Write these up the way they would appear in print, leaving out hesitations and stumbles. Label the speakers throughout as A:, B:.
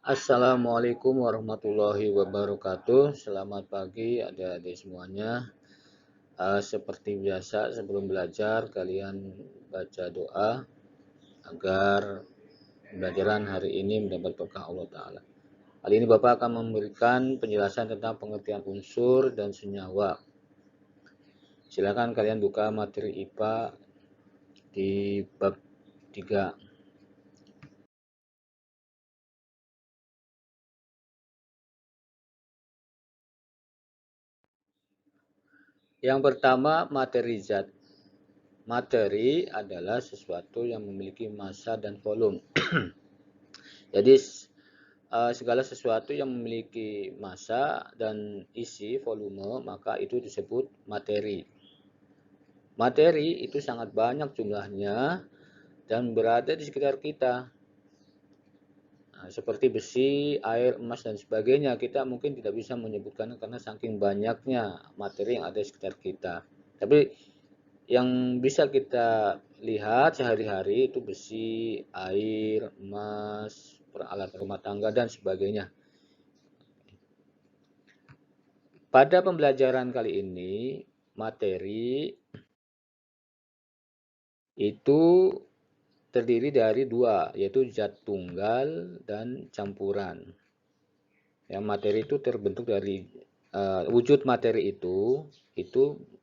A: Assalamualaikum warahmatullahi wabarakatuh. Selamat pagi adik-adik semuanya. Seperti biasa sebelum belajar kalian baca doa agar pembelajaran hari ini mendapat berkah Allah Ta'ala. Kali ini Bapak akan memberikan penjelasan tentang pengertian unsur dan senyawa. Silakan kalian buka materi IPA di bab 3. Yang pertama, materi zat. Materi adalah sesuatu yang memiliki massa dan volume. Jadi segala sesuatu yang memiliki massa dan isi volume maka itu disebut materi. Materi itu sangat banyak jumlahnya dan berada di sekitar kita. Seperti besi, air, emas dan sebagainya, kita mungkin tidak bisa menyebutkannya karena saking banyaknya materi yang ada di sekitar kita. Tapi yang bisa kita lihat sehari-hari itu besi, air, emas, peralatan rumah tangga dan sebagainya. Pada pembelajaran kali ini, materi itu terdiri dari dua, yaitu zat tunggal dan campuran. Ya, materi itu terbentuk dari wujud materi itu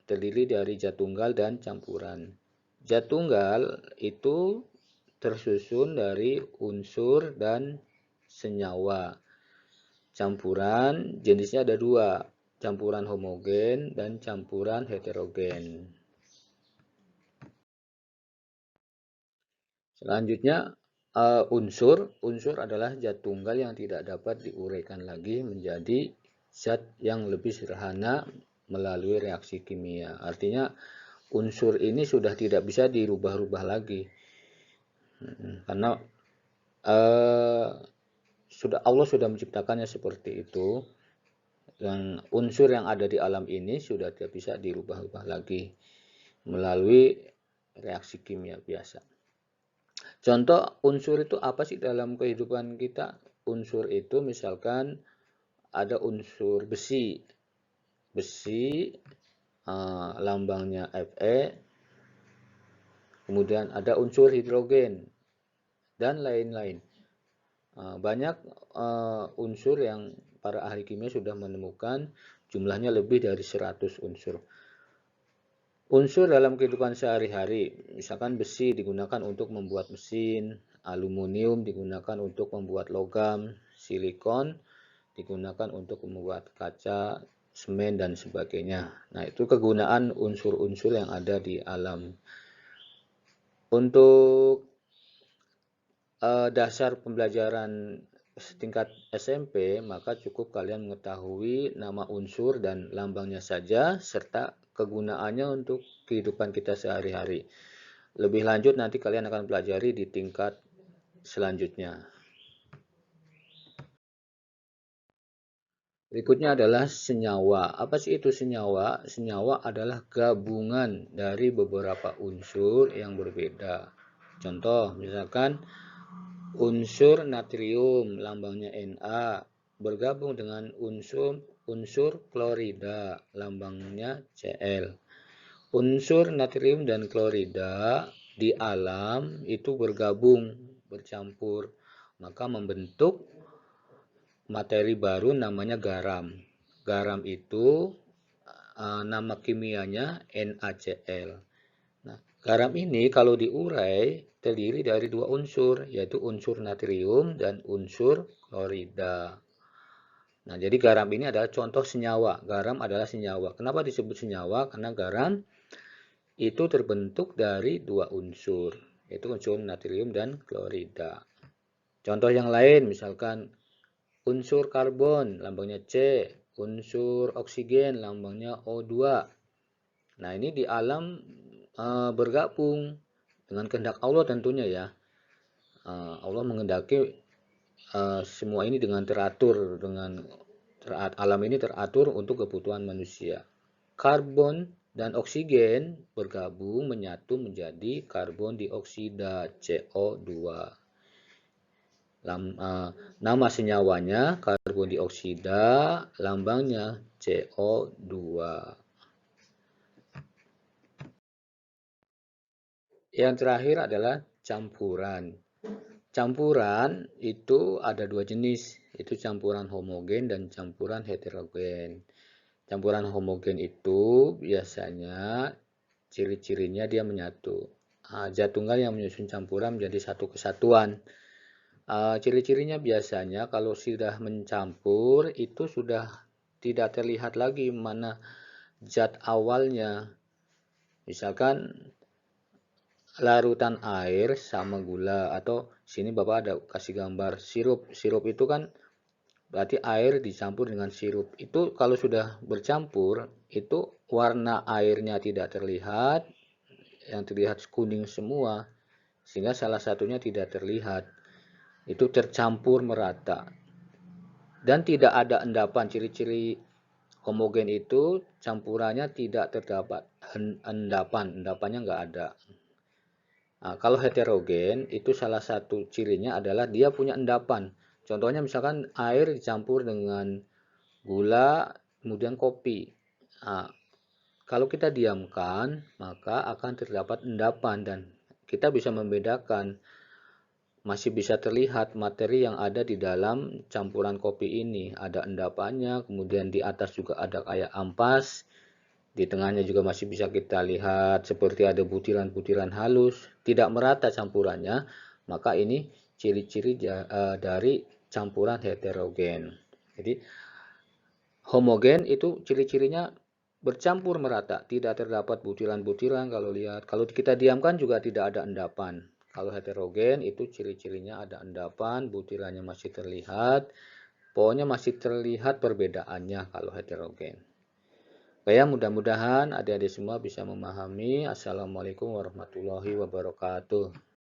A: terdiri dari zat tunggal dan campuran. Zat tunggal itu tersusun dari unsur dan senyawa. Campuran jenisnya ada dua, campuran homogen dan campuran heterogen. Selanjutnya unsur adalah zat tunggal yang tidak dapat diuraikan lagi menjadi zat yang lebih sederhana melalui reaksi kimia. Artinya unsur ini sudah tidak bisa dirubah-rubah lagi. Karena Allah sudah menciptakannya seperti itu, dan unsur yang ada di alam ini sudah tidak bisa dirubah-rubah lagi melalui reaksi kimia biasa. Contoh unsur itu apa sih dalam kehidupan kita? Unsur itu misalkan ada unsur besi. Besi lambangnya Fe, kemudian ada unsur hidrogen dan lain-lain. Banyak unsur yang para ahli kimia sudah menemukan jumlahnya lebih dari 100 unsur. Unsur dalam kehidupan sehari-hari, misalkan besi digunakan untuk membuat mesin, aluminium digunakan untuk membuat logam, silikon digunakan untuk membuat kaca, semen dan sebagainya. Nah, itu kegunaan unsur-unsur yang ada di alam. Untuk dasar pembelajaran tingkat SMP, maka cukup kalian mengetahui nama unsur dan lambangnya saja serta kegunaannya untuk kehidupan kita sehari-hari. Lebih lanjut nanti kalian akan pelajari di tingkat selanjutnya. Berikutnya adalah senyawa. Apa sih itu senyawa? Senyawa adalah gabungan dari beberapa unsur yang berbeda. Contoh, misalkan unsur natrium lambangnya Na bergabung dengan unsur klorida lambangnya Cl. Unsur natrium dan klorida di alam itu bergabung, bercampur, maka membentuk materi baru namanya garam. Garam itu nama kimianya NaCl. Nah, garam ini kalau diurai terdiri dari dua unsur, yaitu unsur natrium dan unsur klorida. Nah, jadi garam ini adalah contoh senyawa. Garam adalah senyawa. Kenapa disebut senyawa? Karena garam itu terbentuk dari dua unsur, yaitu unsur natrium dan klorida. Contoh yang lain, misalkan unsur karbon, lambangnya C, unsur oksigen, lambangnya O2. Nah, ini di alam bergabung dengan kehendak Allah tentunya ya. Allah menghendaki semua ini dengan teratur, alam ini teratur untuk kebutuhan manusia. Karbon dan oksigen bergabung menyatu menjadi karbon dioksida CO2. Nama senyawanya karbon dioksida, lambangnya CO2. Yang terakhir adalah campuran. Campuran itu ada dua jenis, itu campuran homogen dan campuran heterogen. Campuran homogen itu biasanya ciri-cirinya dia menyatu. Zat tunggal yang menyusun campuran menjadi satu kesatuan. Ciri-cirinya biasanya kalau sudah mencampur itu sudah tidak terlihat lagi mana zat awalnya. Misalkan larutan air sama gula, atau sini Bapak ada kasih gambar sirup. Sirup itu kan berarti air dicampur dengan sirup. Itu kalau sudah bercampur, itu warna airnya tidak terlihat, yang terlihat kuning semua, sehingga salah satunya tidak terlihat. Itu tercampur merata. Dan tidak ada endapan. Ciri-ciri homogen itu campurannya tidak terdapat endapan. Endapannya nggak ada. Kalau heterogen itu salah satu cirinya adalah dia punya endapan. Contohnya misalkan air dicampur dengan gula, kemudian kopi. Nah, kalau kita diamkan, maka akan terdapat endapan dan kita bisa membedakan, masih bisa terlihat materi yang ada di dalam campuran kopi ini. Ada endapannya, kemudian di atas juga ada kayak ampas. Di tengahnya juga masih bisa kita lihat seperti ada butiran-butiran halus, tidak merata campurannya, maka ini ciri-ciri dari campuran heterogen. Jadi homogen itu ciri-cirinya bercampur merata, tidak terdapat butiran-butiran kalau lihat. Kalau kita diamkan juga tidak ada endapan. Kalau heterogen itu ciri-cirinya ada endapan, butirannya masih terlihat, pokoknya masih terlihat perbedaannya kalau heterogen. Ya, mudah-mudahan adik-adik semua bisa memahami. Assalamualaikum warahmatullahi wabarakatuh.